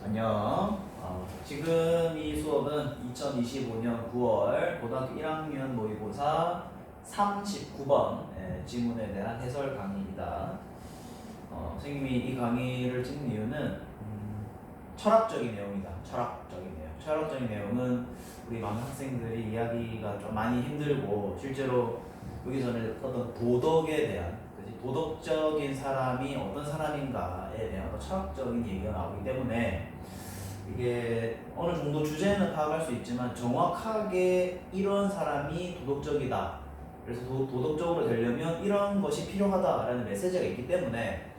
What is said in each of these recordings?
안녕. 지금 이 수업은 2025년 9월 고등학교 1학년 모의고사 39번 지문에 대한 해설 강의입니다. 선생님이 이 강의를 찍는 이유는 철학적인 내용이다. 철학적인 내용. 철학적인 내용은 우리 많은 학생들이 이해하기가 좀 많이 힘들고 실제로 여기서는 어떤 도덕에 대한 도덕적인 사람이 어떤 사람인가에 대한 어떤 철학적인 얘기가 나오기 때문에 이게 어느 정도 주제는 파악할 수 있지만 정확하게 이런 사람이 도덕적이다. 그래서 도덕적으로 되려면 이런 것이 필요하다라는 메시지가 있기 때문에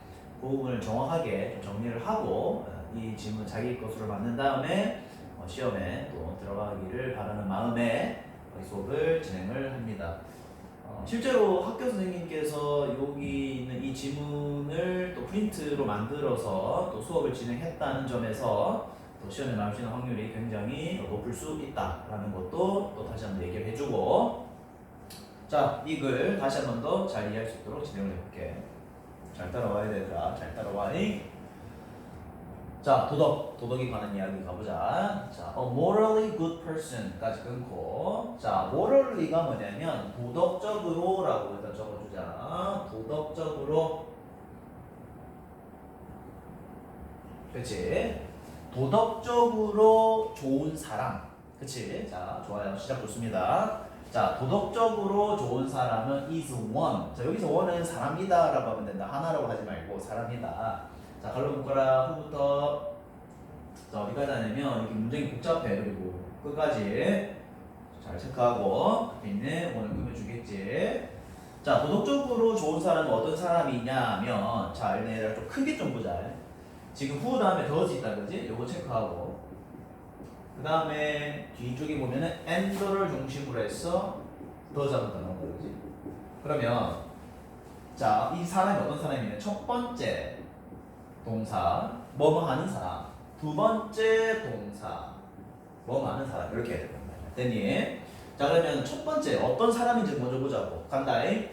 그 부분을 정확하게 좀 정리를 하고 이 질문을 자기 것으로 만든 다음에 시험에 또 들어가기를 바라는 마음에 이 수업을 진행을 합니다. 실제로 학교 선생님께서 여기 있는 이 지문을 또 프린트로 만들어서 또 수업을 진행했다는 점에서 또 시험에 나오시는 확률이 굉장히 높을 수 있다라는 것도 또 다시 한번 얘기를 해주고, 자, 이 글 다시 한 번 더 잘 이해할 수 있도록 진행을 해볼게. 잘 따라와야 되더라. 잘 따라와니. 자, 도덕에 관한 이야기 가보자. 자, a morally good person까지 끊고, 자, morally가 뭐냐면 도덕적으로라고 일단 적어주자. 도덕적으로, 그렇지? 도덕적으로 좋은 사람, 그렇지? 자, 좋아요. 시작 좋습니다. 자, 도덕적으로 좋은 사람은 is one. 자, 여기서 one은 사람이다라고 하면 된다. 하나라고 하지 말고 사람이다. 자, 갈로 묶어라. 후부터 자, 어디까지 하냐면 이렇게 문장이 복잡해. 그리고 끝까지 잘 체크하고 앞에 있는 오늘 꾸며주겠지. 자, 도덕적으로 좋은 사람은 어떤 사람이냐면, 자, 얘네를 좀 크게 좀 보자. 지금 후 다음에 더지 있다 그지? 요거 체크하고, 그 다음에 뒤쪽에 보면은 and를 중심으로 해서 더 잡았다 나온다 그지? 그러면 자, 이 사람이 어떤 사람이냐? 첫 번째 동사 뭐뭐 하는 사람, 두 번째 동사 뭐뭐 하는 사람, 이렇게 해야 된단 말이야. 됐니? 자, 그러면 첫 번째 어떤 사람인지 먼저 보자고. 간다잉.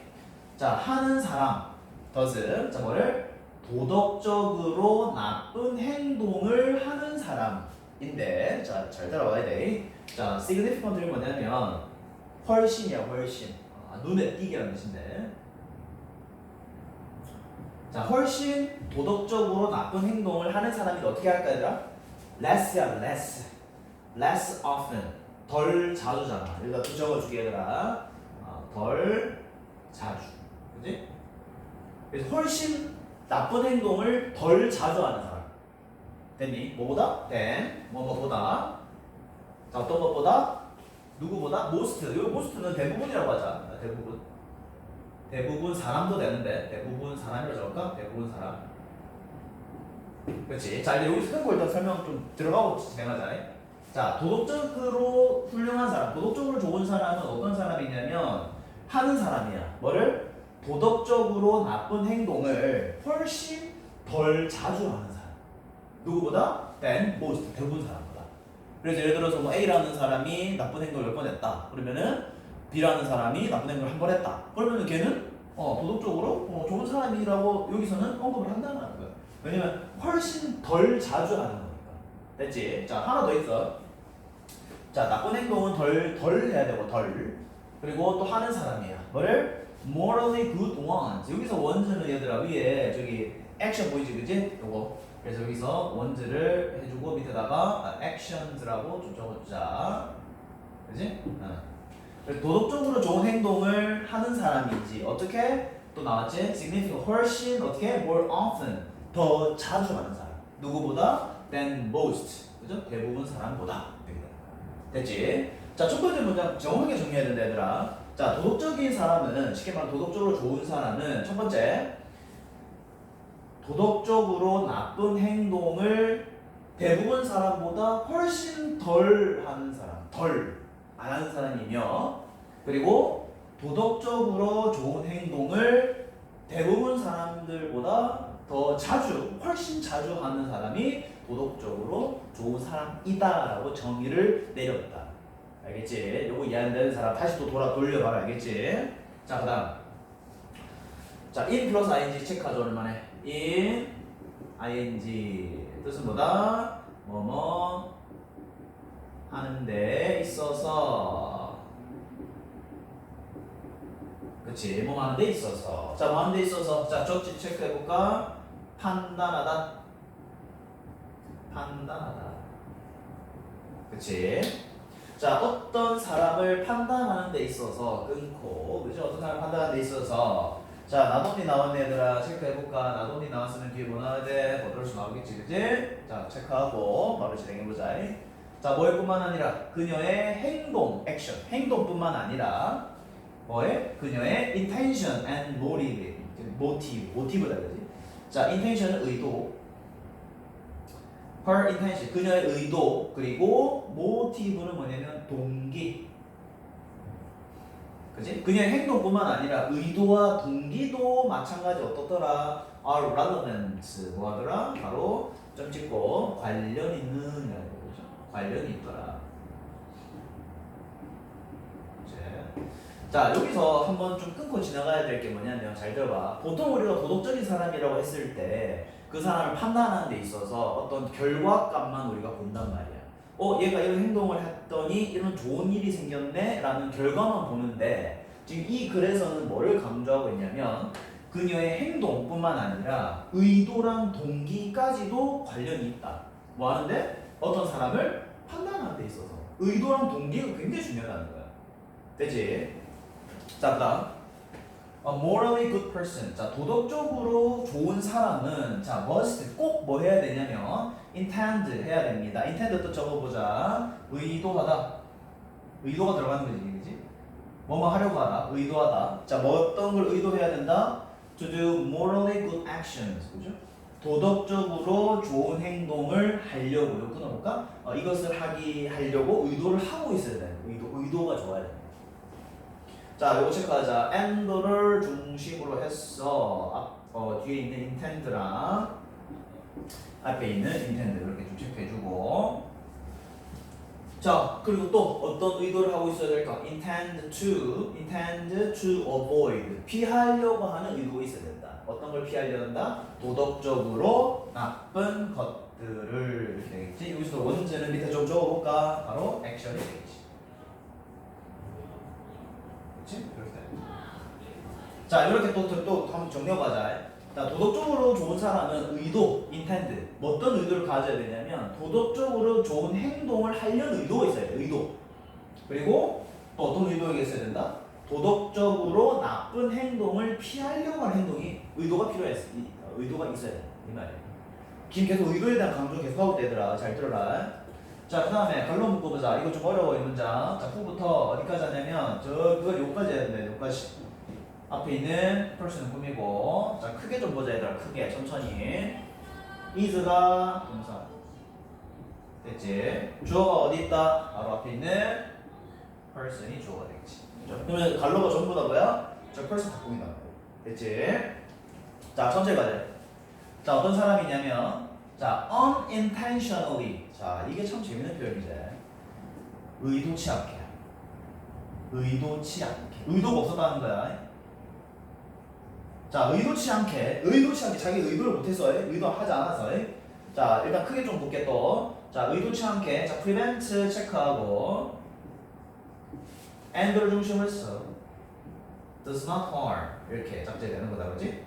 자, 하는 사람 does. 자, 뭐를? 도덕적으로 나쁜 행동을 하는 사람인데, 자, 잘 따라와야 돼. 자, significant이 뭐냐면 훨씬이야, 훨씬. 눈에 띄게 하는 뜻인데. 자, 훨씬 도덕적으로 나쁜 행동을 하는 사람이 어떻게 할까, 얘들아? less야, less often. 덜 자주잖아. 여기다 또 적어주게, 얘들아. 덜 자주. 그지? 그래서 훨씬 나쁜 행동을 덜 자주 하는 사람. 됐니? 뭐보다? 뭐뭐보다. 자, 어떤 것보다? 누구보다? most. 이 most는 대부분이라고 하자. 대부분 사람도 되는데 대부분 사람이라고 적을까? 대부분 사람. 그렇지. 자, 이제 여기서 끊고 일단 설명 좀 들어가고 진행하자. 자, 도덕적으로 훌륭한 사람, 도덕적으로 좋은 사람은 어떤 사람이냐면 하는 사람이야. 뭐를? 도덕적으로 나쁜 행동을 훨씬 덜 자주 하는 사람. 누구보다? than most. 대부분 사람보다. 그래서 예를 들어서 뭐 A라는 사람이 나쁜 행동을 몇 번 했다. 그러면은 B라는 사람이 나쁜 행동을 한 번 했다. 그러면 걔는 도덕적으로 좋은 사람이라고 여기서는 언급을 한다는 거야. 왜냐면 훨씬 덜 자주 하는 거니까. 됐지? 자, 하나 더 있어. 자, 나쁜 행동은 덜 해야 되고 덜. 그리고 또 하는 사람이야. 뭐를? morally good ones. 여기서 원즈는 얘들아 위에 저기 액션 보이지, 그지? 요거. 그래서 여기서 원즈를 해주고 밑에다가 actions라고 좀 적어주자. 그지? 도덕적으로 좋은 행동을 하는 사람이지. 어떻게? 또 나왔지? significant, 훨씬 어떻게? more often, 더 자주 하는 사람. 누구보다? than most. 그죠? 대부분 사람보다. 됐지? 자, 첫 번째 문장 정확하게 정리해야 된다, 얘들아. 자, 도덕적인 사람은, 쉽게 말하면 도덕적으로 좋은 사람은 첫 번째, 도덕적으로 나쁜 행동을 대부분 사람보다 훨씬 덜 하는 사람. 덜 안 하는 사람이며, 그리고 도덕적으로 좋은 행동을 대부분 사람들보다 더 자주, 훨씬 자주 하는 사람이 도덕적으로 좋은 사람이다라고 정의를 내렸다. 알겠지? 요거 이해 안 되는 사람 다시 또 돌려봐라. 알겠지? 자, 그 다음. 자, in 플러스 ing 체크하죠. 오랜만에. in ing 뜻은 뭐다? 뭐뭐 하는 데 있어서. 그치, 뭐 하는 데 있어서. 자, 뭐 하는 데 있어서. 자, 적지 체크해볼까? 판단하다. 판단하다. 그치? 자, 어떤 사람을 판단하는 데 있어서 끊고, 그죠? 어떤 사람을 판단하는 데 있어서. 자, 나돈이 나온 애들아, 체크해볼까? 나돈이 나왔으면 뒤에 뭐 나와야 돼? 버들수 나오겠지, 그치? 자, 체크하고, 바로 진행해보자. 자, 뭐일 뿐만 아니라, 그녀의 행동, 액션. 행동뿐만 아니라, 뭐에? 그녀의 intention and motive다, 그지? 자, intention은 의도. her intention, 그녀의 의도, 그리고 motive는 뭐냐면 동기. 그지? 그녀의 행동뿐만 아니라 의도와 동기도 마찬가지 어떻더라? are relevant. 뭐 하더라? 바로 점 찍고 관련 있는 거죠. 관련이 있더라. 자, 여기서 한번 좀 끊고 지나가야 될 게 뭐냐면, 잘 들어봐. 보통 우리가 도덕적인 사람이라고 했을 때 그 사람을 판단하는 데 있어서 어떤 결과값만 우리가 본단 말이야. 얘가 이런 행동을 했더니 이런 좋은 일이 생겼네 라는 결과만 보는데, 지금 이 글에서는 뭐를 강조하고 있냐면 그녀의 행동뿐만 아니라 의도랑 동기까지도 관련이 있다. 뭐 하는데? 어떤 사람을 판단하는 데 있어서 의도랑 동기가 굉장히 중요하다는 거야. 되지? 자, 그다음 a morally good person. 자, 도덕적으로 좋은 사람은 자, must 꼭 뭐 해야 되냐면 intend 해야 됩니다. intend 또 적어보자. 의도하다. 의도가 들어가는 거지, 그지? 뭐뭐 하려고 하다. 의도하다. 자, 뭐 어떤 걸 의도해야 된다? To do morally good actions. 그죠? 도덕적으로 좋은 행동을 하려고. 이거 끊어볼까? 이것을 하려고 의도를 하고 있어야 돼. 의도가 좋아야 돼. 자, 요거 체크하자. and를 중심으로 해서 뒤에 있는 intend랑 앞에 있는 intend 이렇게 좀 체크해주고. 자, 그리고 또 어떤 의도를 하고 있어야 될까? intend to avoid. 피하려고 하는 의도가 있어야 된다. 어떤 걸 피하려고 한다? 도덕적으로 나쁜 것들을 이렇게 되겠지. 여기서 원제는 밑에 좀 적어볼까? 바로 action이 되겠지. 자, 이렇게 또 한번 정리해보자. 자, 도덕적으로 좋은 사람은 의도, intend. 어떤 의도를 가져야 되냐면 도덕적으로 좋은 행동을 하려는 의도가 있어야 돼. 의도. 그리고 또 어떤 의도가 있어야 된다? 도덕적으로 나쁜 행동을 피하려고 하는 행동이 의도가 의도가 있어야 돼. 이 말이야. 지금 계속 의도에 대한 강조 계속 하고 있대더라. 잘 들어라. 자, 그 다음에 갈로 묶어보자. 이거 좀 어려워, 이 문장. 자, 후부터 어디까지 하냐면 그걸 여기까지 해야 된다. 여기까지. 앞에 있는 person은 꾸미고. 자, 크게 좀 보자, 얘들아. 크게, 천천히. is가 동사. 됐지? 주어가 어디 있다? 바로 앞에 있는 person이 주어가 되겠지. 그죠? 그러면 갈로가 전부 다 뭐야? 저 person 다 꾸민다. 됐지? 자, 천천히 가자. 자, 어떤 사람이냐면, 자, unintentionally. 자, 이게 참 재밌는 표현이지. 의도치 않게. 의도치 않게. 의도가 없었다는 거야. 자, 의도치 않게 자기 의도를 못해서 의도하지 않아서. 자, 일단 크게 좀 볼게 또. 자, 의도치 않게. 자, prevent 체크하고 and를 중심으로 해서 does not harm 이렇게 작제되는 거다, 그렇지?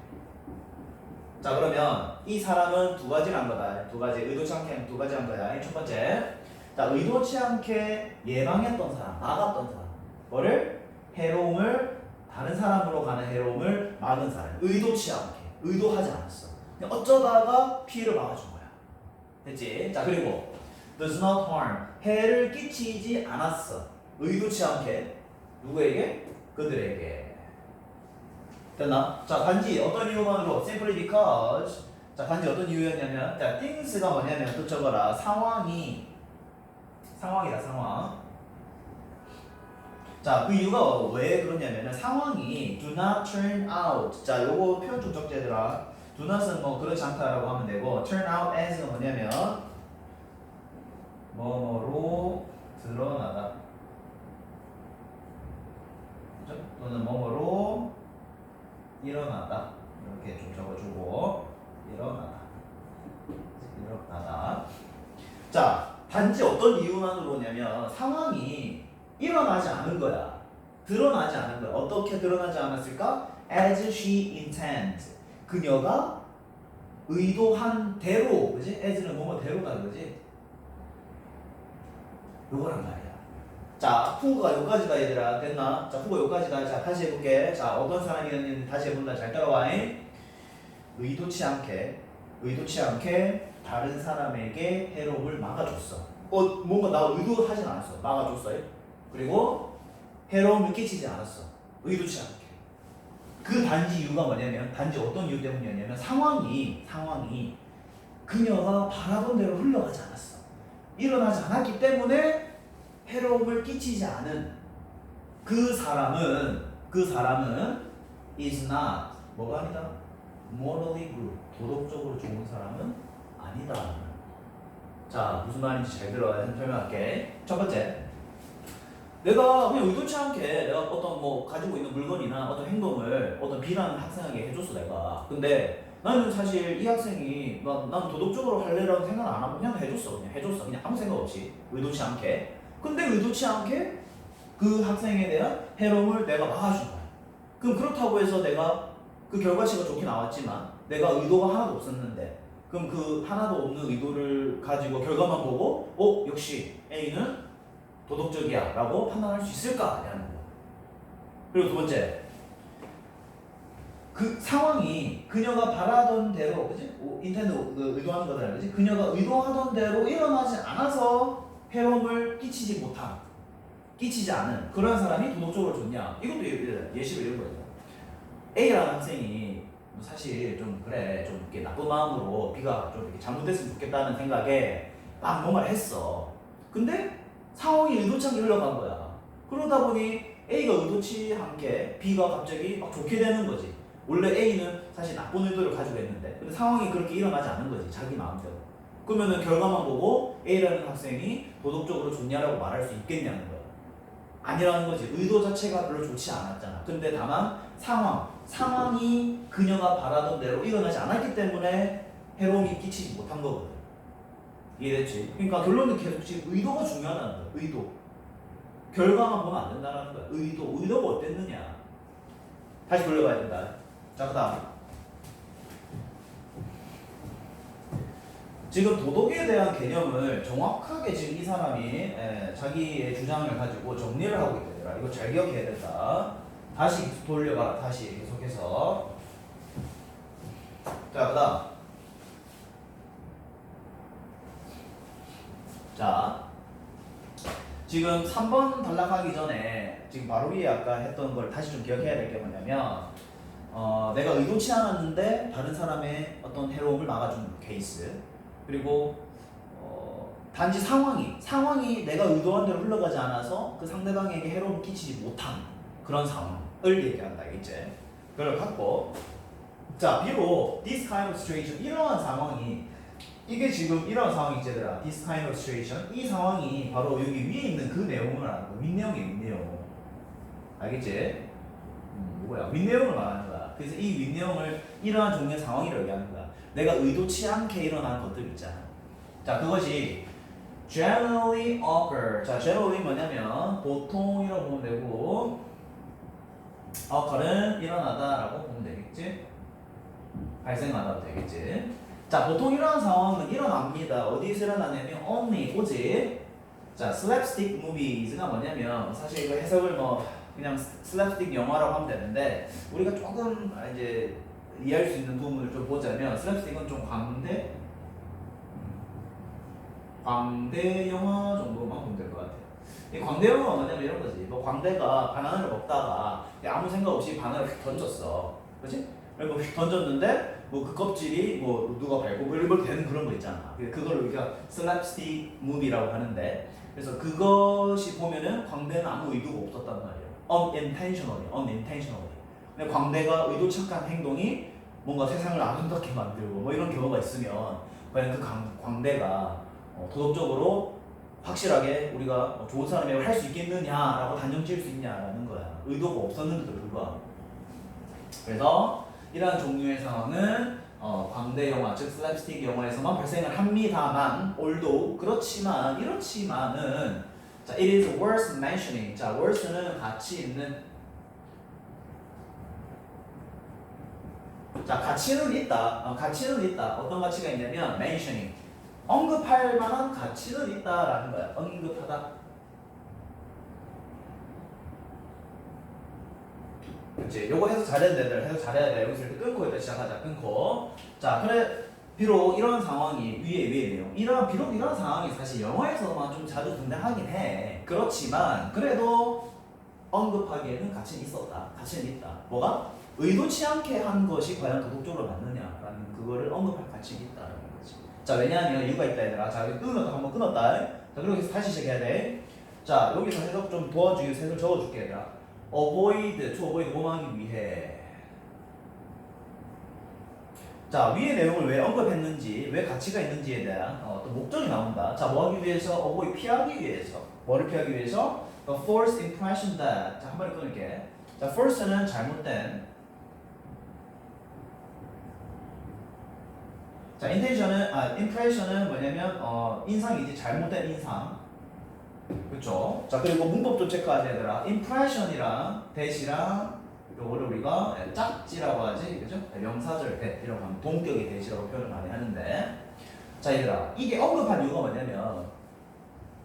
자, 그러면 이 사람은 두 가지를 한 거다. 두 가지. 의도치 않게 두 가지 한 거야. 첫 번째. 자, 의도치 않게 예방했던 사람, 막았던 사람. 뭐를? 해로움을 다른 사람으로 가는 해로움을 막은 사람. 의도치 않게. 의도하지 않았어. 그냥 어쩌다가 피해를 막아준 거야. 됐지? 자, 그리고 does not harm. 해를 끼치지 않았어. 의도치 않게. 누구에게? 그들에게. 됐나? 자, 단지 어떤 이유만으로 simply because. 자, 단지 어떤 이유였냐면, 자, things가 뭐냐면 또 적어라. 상황이다, 상황. 자, 그 이유가 왜 그러냐면 상황이 do not turn out. 자, 요거 표현 좀 적지 얘들아. do not은 뭐 그렇지 않다라고 하면 되고 turn out as는 뭐냐면 뭐뭐로 드러나다. 그죠? 또는 뭐뭐로 일어나다. 이렇게 좀 적어주고 일어나다. 자, 단지 어떤 이유만으로냐면 상황이 일어나지 않은 거야. 드러나지 않은 거야. 어떻게 드러나지 않았을까? As she intends. 그녀가 의도한 대로, 그지? as는 뭐뭐 대로다, 그지? 요거란 말이야. 자, 후가 여기까지다 얘들아. 됐나? 자, 후가 여기까지다. 자, 다시 해볼게. 자, 어떤 사람이었는지 다시 해본다. 잘 따라와. 의도치 않게 다른 사람에게 해롭을 막아줬어. 뭔가 나 의도하진 않았어. 막아줬어요. 그리고 해로움을 끼치지 않았어. 의도치 않게. 그 단지 이유가 뭐냐면, 단지 어떤 이유 때문이었냐면 상황이 그녀가 바라본 대로 흘러가지 않았어. 일어나지 않았기 때문에 해로움을 끼치지 않은 그 사람은 is not 뭐가 아니다? morally good. 도덕적으로 좋은 사람은 아니다. 자, 무슨 말인지 잘 들어야 설명할게. 첫 번째, 내가 그냥 의도치 않게 내가 어떤 뭐 가지고 있는 물건이나 어떤 행동을 어떤 B라는 학생에게 해줬어 내가. 근데 나는 사실 이 학생이 난 도덕적으로 할래라는 생각 안 하고 그냥 해줬어. 그냥 아무 생각 없이 의도치 않게. 근데 의도치 않게 그 학생에 대한 해로움을 내가 막아준 거야. 그럼 그렇다고 해서 내가 그 결과치가 좋게 나왔지만 내가 의도가 하나도 없었는데, 그럼 그 하나도 없는 의도를 가지고 결과만 보고 역시 A는 도덕적이야 라고 판단할 수 있을까? 라는 거. 그리고 두 번째, 그 상황이 그녀가 바라던 대로, 그지? 인텐드 의도하는 거잖아, 그지? 그녀가 의도하던 대로 일어나지 않아서 해로움을 끼치지 않은 그런 사람이 도덕적으로 좋냐? 이것도 예시로 이런 거죠. A라는 학생이 사실 좀 이렇게 나쁜 마음으로 B가 좀 이렇게 잘못됐으면 좋겠다는 생각에 막 뭔가를 했어. 근데 상황이 의도치 않게 흘러간 거야. 그러다 보니 A가 의도치 않게 B가 갑자기 막 좋게 되는 거지. 원래 A는 사실 나쁜 의도를 가지고 했는데, 근데 상황이 그렇게 일어나지 않은 거지, 자기 마음대로. 그러면은 결과만 보고 A라는 학생이 도덕적으로 좋냐라고 말할 수 있겠냐는 거야. 아니라는 거지. 의도 자체가 별로 좋지 않았잖아. 근데 다만 상황이 그녀가 바라던 대로 일어나지 않았기 때문에 해로움이 끼치지 못한 거거든. 이해됐지? 그러니까 결론은 계속 지금 의도가 중요하다는 거야. 의도. 결과만 보면 안 된다는 거야. 의도가 어땠느냐. 다시 돌려봐야 된다. 자, 그 다음. 지금 도덕에 대한 개념을 정확하게 지금 이 사람이 자기의 주장을 가지고 정리를 하고 있다. 이거 잘 기억해야 된다. 다시 돌려봐라. 다시 계속해서. 자, 그 다음. 자, 지금 3번 단락하기 전에 지금 바로 위에 아까 했던 걸 다시 좀 기억해야 될 게 뭐냐면, 내가 의도치 않았는데 다른 사람의 어떤 해로움을 막아준 케이스. 그리고 단지 상황이 내가 의도한 대로 흘러가지 않아서 그 상대방에게 해로움을 끼치지 못한 그런 상황을 얘기한다. 이제 그걸 갖고, 자, 비록 this kind of situation, 이러한 상황이, 이게 지금 이런 상황이지 얘들아. this kind of situation, 이 상황이 바로 여기 위에 있는 그 내용을 말하는 거야. 윗내용이야, 윗내용. 알겠지? 뭐야? 윗내용을 말하는 거야. 그래서 이 윗내용을 이러한 종류의 상황이라고 얘기하는 거야. 내가 의도치 않게 일어나는 것들 있잖아. 자, 그것이 generally occur. 자, generally 뭐냐면 보통이라고 보면 되고, occur은 일어나다라고 보면 되겠지? 발생하다 되겠지? 자, 보통 이러한 상황은 일어납니다. 어디에서 일어나냐면 only, 오직. 자, slapstick movies가 뭐냐면, 사실 이거 해석을 그냥 slapstick 영화라고 하면 되는데, 우리가 조금 이제 이해할 수 있는 부분을 좀 보자면, slapstick은 좀 광대 영화 정도만 보면 될 것 같아요. 이 광대 영화가 뭐냐면 이런 거지. 광대가 바나나를 먹다가 아무 생각 없이 바나나를 휙 던졌어. 그렇지? 그리고 휙 던졌는데 그 껍질이 누가 밟고 이렇게 되는 그런 거 있잖아. 그거를 우리가 slapstick movie라고 하는데, 그래서 그것이 보면은 광대는 아무 의도가 없었단 말이에요. unintentionally. 근데 광대가 의도치 않은 행동이 뭔가 세상을 아름답게 만들고 이런 경우가 있으면, 과연 그 광대가 도덕적으로 확실하게 우리가 좋은 사람이라고 할 수 있겠느냐라고 단정 지을 수 있냐라는 거야. 의도가 없었는데도 불구하고. 그래서 이러한 종류의 상황은 광대 영화, 즉 슬랩스틱 영화에서만 발생을 합니다만, although 이렇지만은 자, it is worth mentioning. 자, worth는 가치 있는. 자, 가치는 있다. 가치는 있다. 어떤 가치가 있냐면 mentioning. 언급할 만한 가치는 있다라는 거야. 언급하다. 그렇지. 요거 해서 잘해야 돼. 해서 잘해야 돼. 여기서 이렇게 끊고 일단 시작하자. 끊고. 자, 그래. 비록 이런 상황이 위에 내용. 비록 이런 상황이 사실 영화에서만 좀 자주 등장하긴 해. 그렇지만 그래도 언급하기에는 가치는 있었다. 가치는 있다. 뭐가? 의도치 않게 한 것이 과연 도덕적으로 맞느냐라는 그거를 언급할 가치가 있다라는 거지. 자, 왜냐하면 이유가 있다 얘들아. 자, 한번 끊었다. 자, 그리고 다시 시작해야 돼. 자, 여기서 해석 좀 도와주기 위해서 해석 적어줄게 얘들아. to avoid 뭐하기 위해. 자, 위의 내용을 왜 언급했는지, 왜 가치가 있는지에 대한 또 목적이 나온다. 자, 뭐 하기 위해서? avoid 피하기 위해서. 뭐를 피하기 위해서? The false impression that. 자, 한 번에 끊을게. 자, false는 잘못된. 자, impression은 뭐냐면 인상이지. 잘못된 인상. 그렇죠? 자, 그리고 문법도 체크하자 얘들아. impression이랑 대시랑 요거를 우리가 짝지라고 하지, 그죠? 명사절 대이라고 하면 동격의 대시라고 표현을 많이 하는데, 자 얘들아, 이게 언급한 이유가 뭐냐면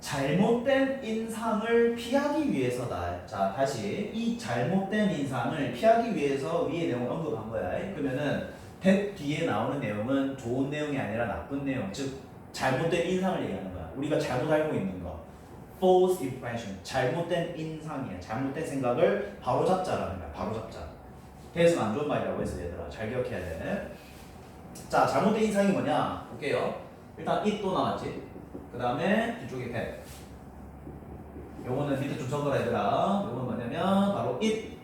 잘못된 인상을 피하기 위해서다. 자, 다시 이 잘못된 인상을 피하기 위해서 위의 내용을 언급한 거야. 그러면은 that 뒤에 나오는 내용은 좋은 내용이 아니라 나쁜 내용, 즉 잘못된 인상을 얘기하는 거야. 우리가 잘못 알고 있는 거. false impression, 잘못된 인상이야. 잘못된 생각을 바로잡자라는 거야. 바로잡자. 대해서는 안 좋은 말이라고 해서 얘들아 잘 기억해야 돼. 자, 잘못된 인상이 뭐냐 볼게요. 일단 it 또 나왔지. 그 다음에 뒤쪽에 that. 요거는 밑에 좀 적어라 얘들아. 요건 뭐냐면 바로 it,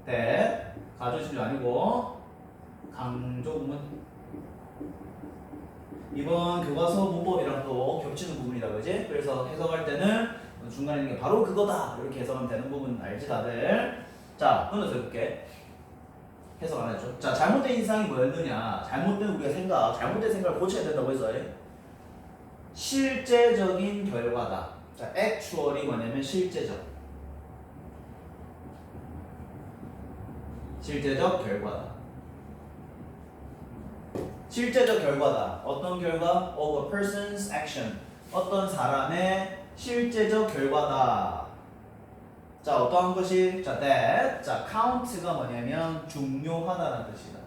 that. 가조심도 아니고 강조문. 이번 교과서 문법이랑 또 겹치는 부분이다, 그지? 그래서 해석할 때는 중간에 있는 게 바로 그거다 이렇게 해석하면 되는 부분 알지 다들? 자, 끊어서 해볼게. 해석 안 했죠? 자, 잘못된 인상이 뭐였느냐? 잘못된 우리가 잘못된 생각을 고쳐야 된다고 해서 실제적인 결과다. 자, actual이 뭐냐면 실제적 결과다. 실제적 결과다. 어떤 결과? Of a person's action. 어떤 사람의 실제적 결과다. 자, 어떠한 것이? 자, that. 자, count가 뭐냐면 중요하다는 뜻이다.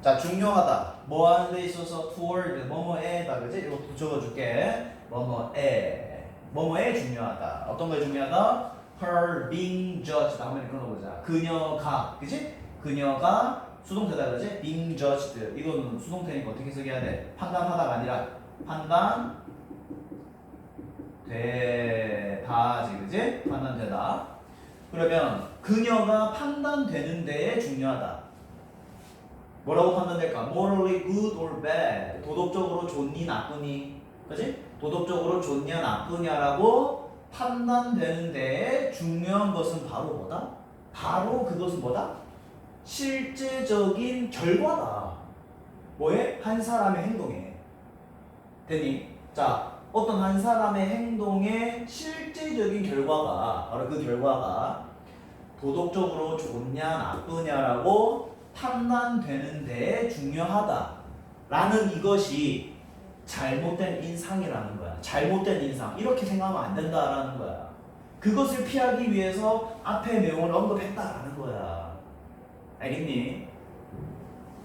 자, 중요하다. 뭐 하는 데 있어서 toward 뭐뭐에다, 그지? 이것도 적어줄게. 뭐뭐에 중요하다. 어떤 거에 중요하다? her being judged. 한번 읽어보자. 그녀가, 그지? 그녀가 수동태다, 그지? being judged. 이거는 수동태니까 어떻게 써야 돼? 판단하다가 아니라 판단되다지, 그지? 판단되다. 그러면 그녀가 판단되는 데에 중요하다. 뭐라고 판단될까? morally good or bad. 도덕적으로 좋니 나쁘니, 그지? 도덕적으로 좋냐 나쁘냐라고 판단되는 데에 중요한 것은 바로 뭐다? 바로 그것은 뭐다? 실제적인 결과다. 뭐에? 한 사람의 행동에. 됐니? 자, 어떤 한 사람의 행동의 실제적인 결과가, 바로 그 결과가 도덕적으로 좋냐 나쁘냐라고 판단되는 데에 중요하다 라는 이것이 잘못된 인상이라는 거야. 잘못된 인상. 이렇게 생각하면 안 된다라는 거야. 그것을 피하기 위해서 앞에 내용을 언급했다라는 거야. 알겠니?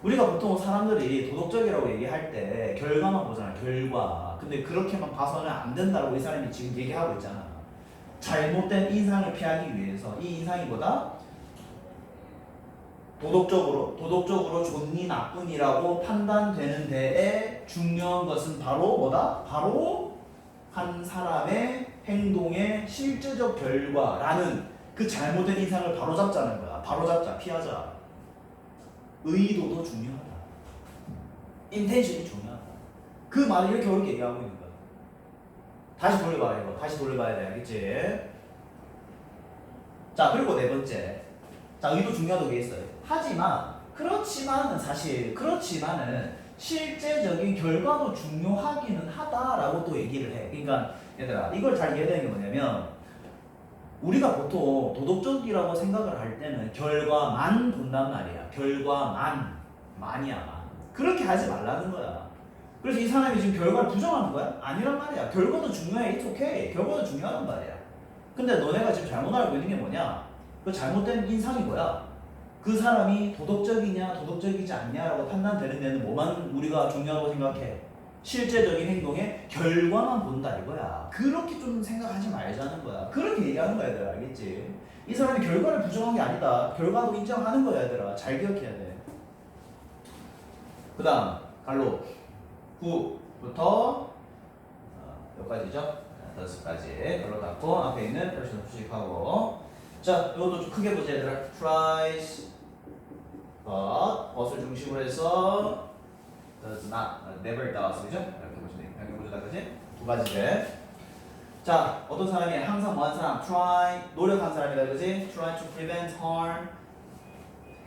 우리가 보통 사람들이 도덕적이라고 얘기할 때 결과만 보잖아. 결과. 근데 그렇게만 봐서는 안 된다고 이 사람이 지금 얘기하고 있잖아. 잘못된 인상을 피하기 위해서 이 인상이 뭐다? 도덕적으로 좋니 나쁘니라고 판단되는 데에 중요한 것은 바로 뭐다? 바로 한 사람의 행동의 실제적 결과라는 그 잘못된 인상을 바로잡자는 거야. 바로잡자, 피하자. 의도도 중요하다. 인텐션이 중요하다. 그 말을 이렇게 어렵게 얘기하고 있는 거야. 다시 돌려봐야 돼. 다시 돌려봐야 돼. 알겠지? 자, 그리고 네 번째. 자, 의도 중요하다고 돼 있어요. 그렇지만은 실제적인 결과도 중요하기는 하다라고 또 얘기를 해. 그러니까 얘들아, 이걸 잘 이해되는 게 뭐냐면 우리가 보통 도덕적이라고 생각을 할 때는 결과만 본단 말이야. 만이야, 만. 그렇게 하지 말라는 거야. 그래서 이 사람이 지금 결과를 부정하는 거야? 아니란 말이야. 결과도 중요해. It's okay. 결과도 중요하단 말이야. 근데 너네가 지금 잘못 알고 있는 게 뭐냐? 그 잘못된 인상이 뭐야? 그 사람이 도덕적이냐 도덕적이지 않냐라고 판단되는 데는 뭐만 우리가 중요하다고 생각해? 실제적인 행동의 결과만 본다 이거야. 그렇게 좀 생각하지 말자는 거야. 그렇게 얘기하는 거야 얘들아. 알겠지? 이 사람이 결과를 부정한 게 아니다. 결과도 인정하는 거야 얘들아. 잘 기억해야 돼. 그 다음 갈로 후부터 여기까지죠? 5가지 갈로 닫고 앞에 있는 person 수식하고 자 이것도 좀 크게 보자 얘들아. tries 벗을 중심으로 해서 does not, never does, 그죠? 이렇게 보시면 변경구조다, 그지? 두 가지들. 자, 어떤 사람이 항상 뭐한 사람? try, 노력한 사람이다, 그지? try to prevent harm,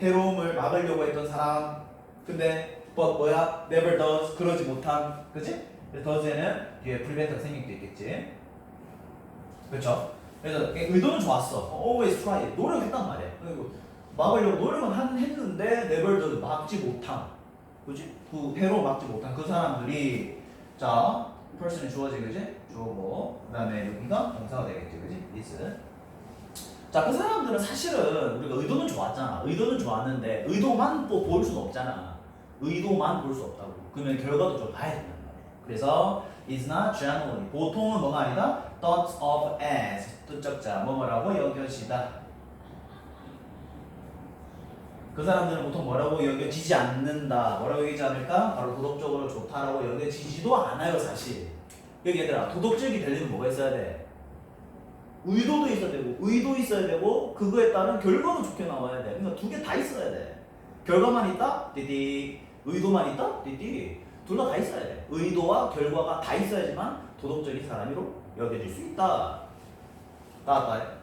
해로움을 막으려고 했던 사람. 근데 but 뭐야? never does, 그러지 못한, 그지? does에는 뒤에 prevent가 생길 수 있겠지. 그렇죠? 그래서 의도는 좋았어. always try, 노력했단 말이야. 그리고 막으려고 노력은 했는데 never does, 막지 못한. 그지? 그 해로 막지 못한 그 사람들이 자 person이 주어지 그지? 주어고 그 다음에 여기가 동사가 되겠지 그지? this 자 그 사람들은 사실은 우리가 의도는 좋았잖아. 의도는 좋았는데 의도만 또 볼 수는 없잖아. 의도만 볼 수 없다고. 그러면 결과도 좀 봐야 된단 말이야. 그래서 is not generally 보통은 뭐가 아니다? thought of as 뜻적자 뭐라고 여겨지다. 그 사람들은 보통 뭐라고 여겨지지 않는다. 뭐라고 여기지 않을까? 바로 도덕적으로 좋다라고 여겨지지도 않아요, 사실. 여기 얘들아, 도덕적이 되려면 뭐가 있어야 돼? 의도도 있어야 되고, 의도 있어야 되고, 그거에 따른 결과도 좋게 나와야 돼. 그러니까 두 개 다 있어야 돼. 결과만 있다? 띠띠. 의도만 있다? 띠띠. 둘 다 있어야 돼. 의도와 결과가 다 있어야지만 도덕적인 사람으로 여겨질 수 있다. 나왔다.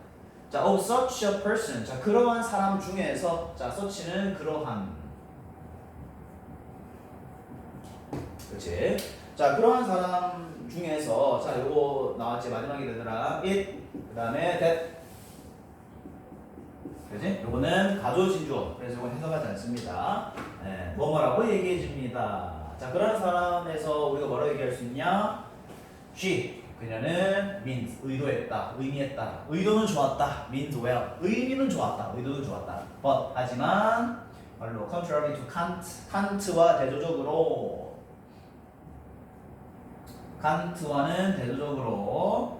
자, of such a person. 자, 그러한 사람 중에서 자, such는 그러한. 그렇지? 자, 그러한 사람 중에서 자, 요거 나왔지 마지막에 되더라. it 그다음에 that. 그렇지? 요거는 가조진주어. 그래서 요건 해석하지 않습니다. 네, 뭐라고 얘기해 줍니다. 자, 그러한 사람에서 우리가 뭐라고 얘기할 수 있냐? she 그녀는 means 의도했다, 의미했다, 의도는 좋았다, means well, 의미는 좋았다, 의도는 좋았다. but 하지만 말로 contrary to 칸트와 대조적으로 칸트와는 대조적으로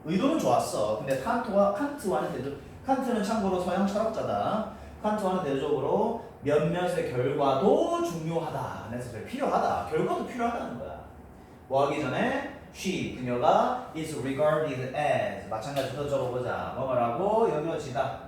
의도는 좋았어. 근데 칸트와는 칸트는 참고로 서양 철학자다. 칸트와는 대조적으로 몇몇의 결과도 중요하다. necessary 필요하다. 결과도 필요하다는 거야. 뭐 하기 전에 she 그녀가 is regarded as 마찬가지로 적어보자. 뭐라고 여겨지다.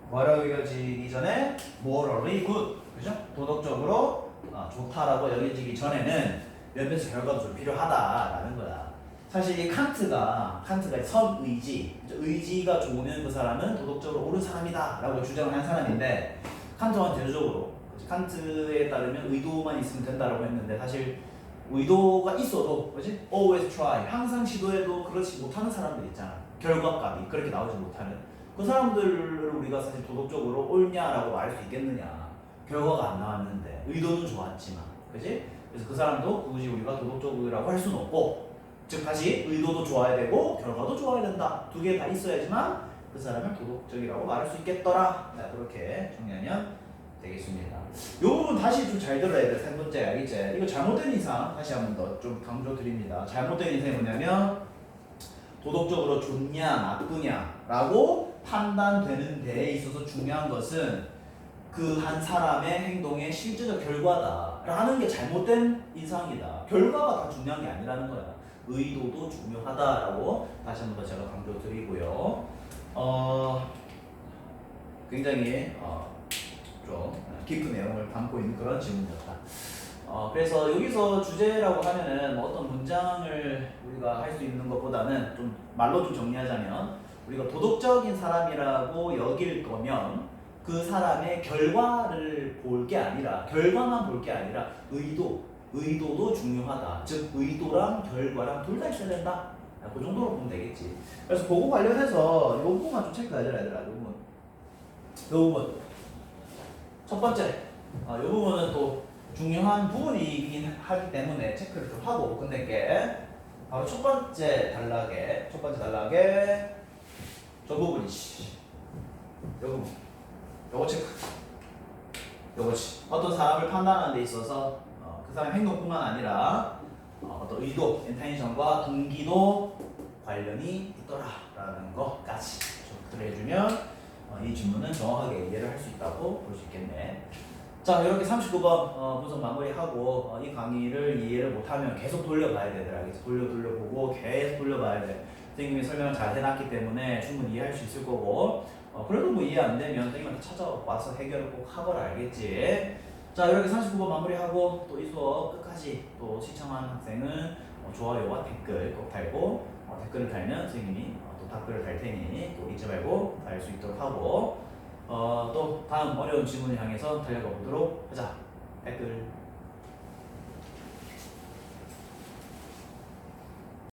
뭐라고 여겨지기 전에 morally good 그죠? 도덕적으로 좋다라고 여겨지기 전에는 몇몇의 결과도 좀 필요하다라는 거야. 사실 이 칸트가 선의지 의지가 좋으면 그 사람은 도덕적으로 옳은 사람이다라고 주장을 한 사람인데 칸트와는 대조적으로 칸트에 따르면 의도만 있으면 된다라고 했는데 사실 의도가 있어도 그렇지? always try 항상 시도해도 그렇지 못하는 사람들 있잖아. 결과값이 그렇게 나오지 못하는 그 사람들을 우리가 사실 도덕적으로 옳냐라고 말할 수 있겠느냐. 결과가 안 나왔는데 의도는 좋았지만 그렇지? 그래서 그 사람도 굳이 우리가 도덕적이라고 할 수는 없고 즉 다시 의도도 좋아야 되고 결과도 좋아야 된다. 두 개 다 있어야지만 그 사람을 도덕적이라고 말할 수 있겠더라. 자, 그렇게 정리하면 되겠습니다. 이 부분 다시 좀 잘 들어야 돼. 세 번째 알겠지? 이거 잘못된 이상 다시 한 번 더 좀 강조 드립니다. 잘못된 이상이 뭐냐면 도덕적으로 좋냐 나쁘냐라고 판단되는 데에 있어서 중요한 것은 그 한 사람의 행동의 실제적 결과다라는 게 잘못된 인상이다. 결과가 다 중요한 게 아니라는 거야. 의도도 중요하다라고 다시 한 번 더 제가 강조 드리고요. 굉장히 좀 깊은 내용을 담고 있는 그런 질문이었다. 그래서 여기서 주제라고 하면은 뭐 어떤 문장을 우리가 할 수 있는 것보다는 좀 말로 좀 정리하자면 우리가 도덕적인 사람이라고 여길 거면 그 사람의 결과를 볼 게 아니라 결과만 볼 게 아니라 의도도 중요하다. 즉 의도랑 결과랑 둘 다 있어야 된다. 그 정도로 보면 되겠지. 그래서 그거 관련해서 이 부분만 좀 체크해야 돼, 얘들아. 이 부분. 첫 번째, 이 부분은 또 중요한 부분이긴 하기 때문에 체크를 좀 하고 끝낼게. 바로 첫 번째 단락에 저 부분이지. 요 부분. 요거 체크. 요거지. 어떤 사람을 판단하는 데 있어서 그 사람의 행동뿐만 아니라 어떤 의도, 인텐션과 동기도 관련이 있더라라는 것까지 체크를 해주면 이 질문은 정확하게 이해를 할 수 있다고 볼 수 있겠네. 자, 이렇게 39번 분석 마무리하고 이 강의를 이해를 못하면 계속 돌려봐야 되더라. 계속 돌려보고 계속 돌려봐야 돼. 선생님이 설명을 잘 해놨기 때문에 충분히 이해할 수 있을 거고 그래도 뭐 이해 안 되면 선생님한테 찾아와서 해결을 꼭 하거라, 알겠지? 자, 이렇게 39번 마무리하고 또 이 수업 끝까지 또 시청한 학생은 좋아요와 댓글 꼭 달고 댓글을 달면 선생님이 또 댓글을 달 테니 또 잊지 말고 달 수 있도록 하고 또 다음 어려운 질문을 향해서 달려가 보도록 하자. 댓글